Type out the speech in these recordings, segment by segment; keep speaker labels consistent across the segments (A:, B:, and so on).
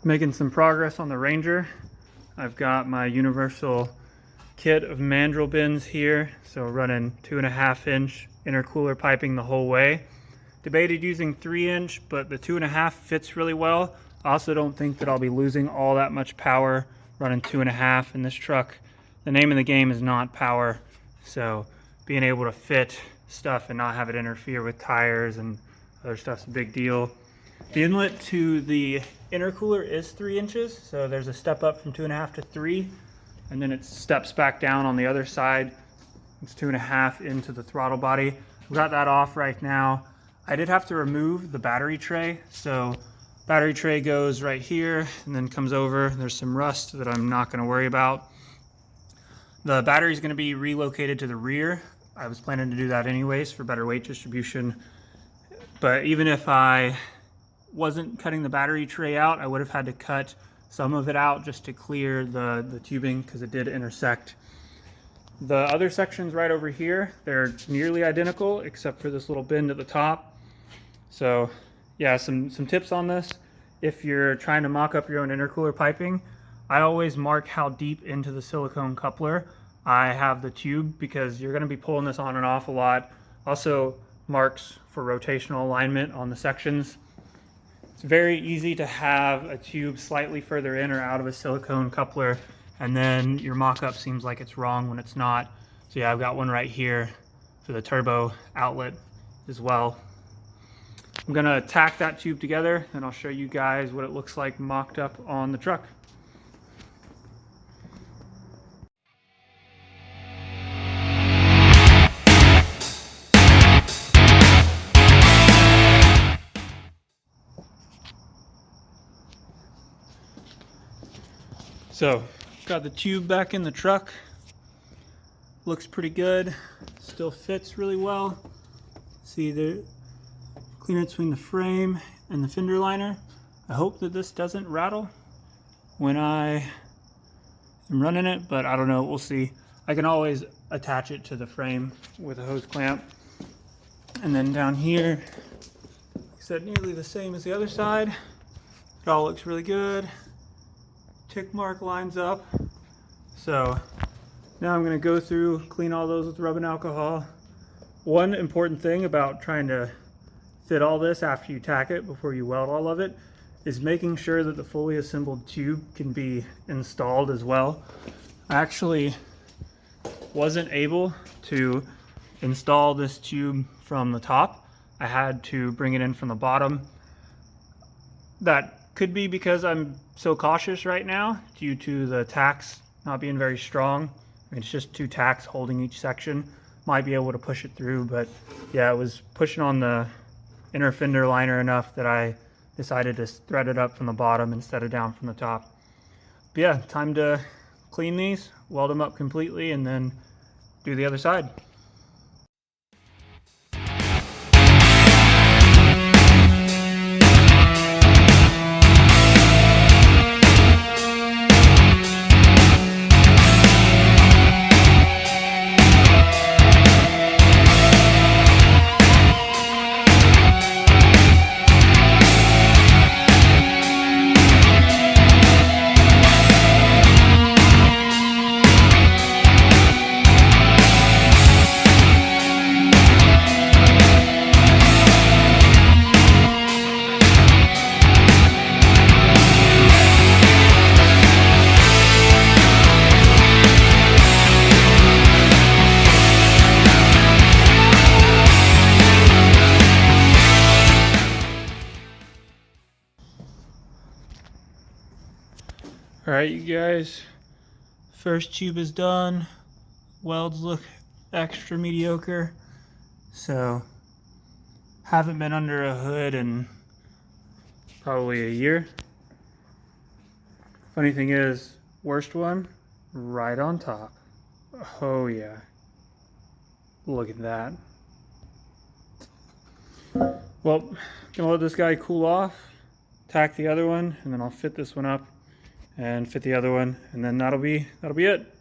A: Making some progress on the Ranger. I've got my universal kit of mandrel bins here, so running 2.5 inch intercooler piping the whole way. Debated using 3 inch, but the 2.5 fits really well. I also don't think that I'll be losing all that much power running 2.5 in this truck. The name of the game is not power, so being able to fit stuff and not have it interfere with tires and other stuff's a big deal. The inlet to the intercooler is 3 inches, so there's a step up from 2.5 to 3, and then it steps back down on the other side. It's 2.5 into the throttle body. I've got that off right now. I did have to remove the battery tray, so battery tray goes right here and then comes over. There's some rust that I'm not going to worry about. The battery is going to be relocated to the rear. I was planning to do that anyways for better weight distribution, but even if I wasn't cutting the battery tray out, I would have had to cut some of it out just to clear the tubing because it did intersect. The other sections right over here, they're nearly identical except for this little bend at the top. So yeah, some tips on this. If you're trying to mock up your own intercooler piping, I always mark how deep into the silicone coupler I have the tube because you're going to be pulling this on and off a lot. Also marks for rotational alignment on the sections. It's very easy to have a tube slightly further in or out of a silicone coupler, and then your mock-up seems like it's wrong when it's not. So yeah, I've got one right here for the turbo outlet as well. I'm gonna tack that tube together and I'll show you guys what it looks like mocked up on the truck. So, got the tube back in the truck. Looks pretty good. Still fits really well. See the clearance between the frame and the fender liner. I hope that this doesn't rattle when I am running it, but I don't know, we'll see. I can always attach it to the frame with a hose clamp. And then down here, like I said, nearly the same as the other side. It all looks really good. Tick mark lines up. So now I'm going to go through, clean all those with rubbing alcohol. One important thing about trying to fit all this after you tack it before you weld all of it is making sure that the fully assembled tube can be installed as well. I actually wasn't able to install this tube from the top. I had to bring it in from the bottom. That could be because I'm so cautious right now due to the tacks not being very strong. I mean, it's just 2 tacks holding each section. Might be able to push it through, but yeah, it was pushing on the inner fender liner enough that I decided to thread it up from the bottom instead of down from the top. But yeah, time to clean these, weld them up completely, and then do the other side. All right, you guys, first tube is done. Welds look extra mediocre. So, haven't been under a hood in probably a year. Funny thing is, worst one, right on top. Oh yeah, look at that. Well, gonna let this guy cool off, tack the other one, and then I'll fit this one up and fit the other one, and then that'll be it.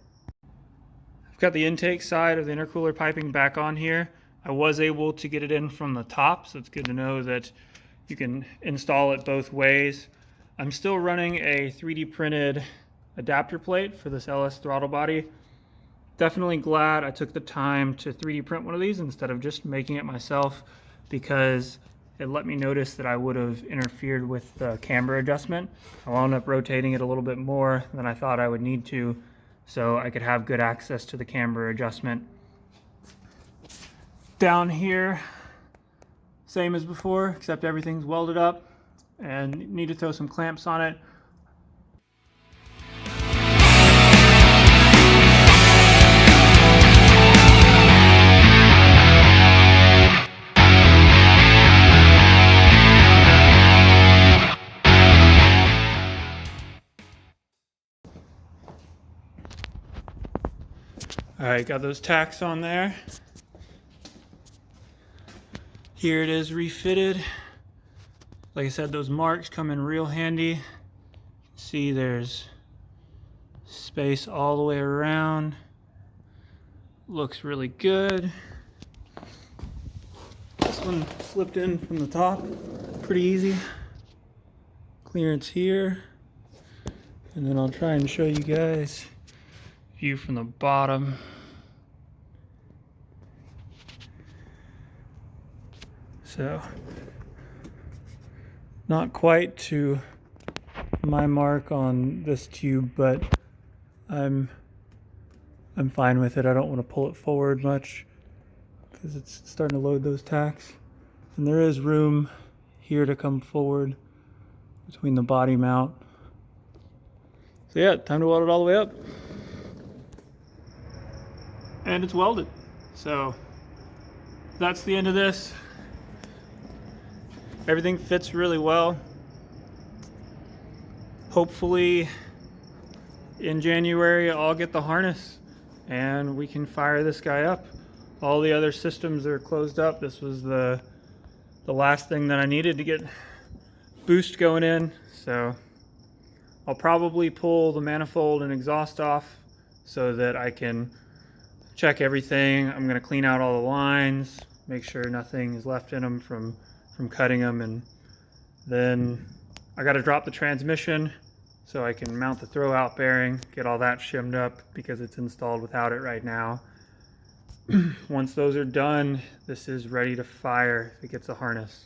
A: I've got the intake side of the intercooler piping back on here. I was able to get it in from the top, so it's good to know that you can install it both ways. I'm still running a 3D printed adapter plate for this LS throttle body. Definitely glad I took the time to 3D print one of these instead of just making it myself, because it let me notice that I would have interfered with the camber adjustment. I wound up rotating it a little bit more than I thought I would need to, so I could have good access to the camber adjustment. Down here, same as before, except everything's welded up and need to throw some clamps on it. All right, got those tacks on there. Here it is refitted. Like I said, those marks come in real handy. See, there's space all the way around. Looks really good. This one slipped in from the top, pretty easy. Clearance here. And then I'll try and show you guys view from the bottom. So, not quite to my mark on this tube, but I'm fine with it. I don't want to pull it forward much because it's starting to load those tacks. And there is room here to come forward between the body mount. So yeah, time to weld it all the way up. And it's welded. So that's the end of this. Everything fits really well. Hopefully in January I'll get the harness and we can fire this guy up. All the other systems are closed up. This was the last thing that I needed to get boost going in. So I'll probably pull the manifold and exhaust off so that I can check everything. I'm gonna clean out all the lines, make sure nothing is left in them from cutting them, and then I got to drop the transmission so I can mount the throw out bearing, get all that shimmed up because it's installed without it right now. Once those are done, this is ready to fire if it gets a harness.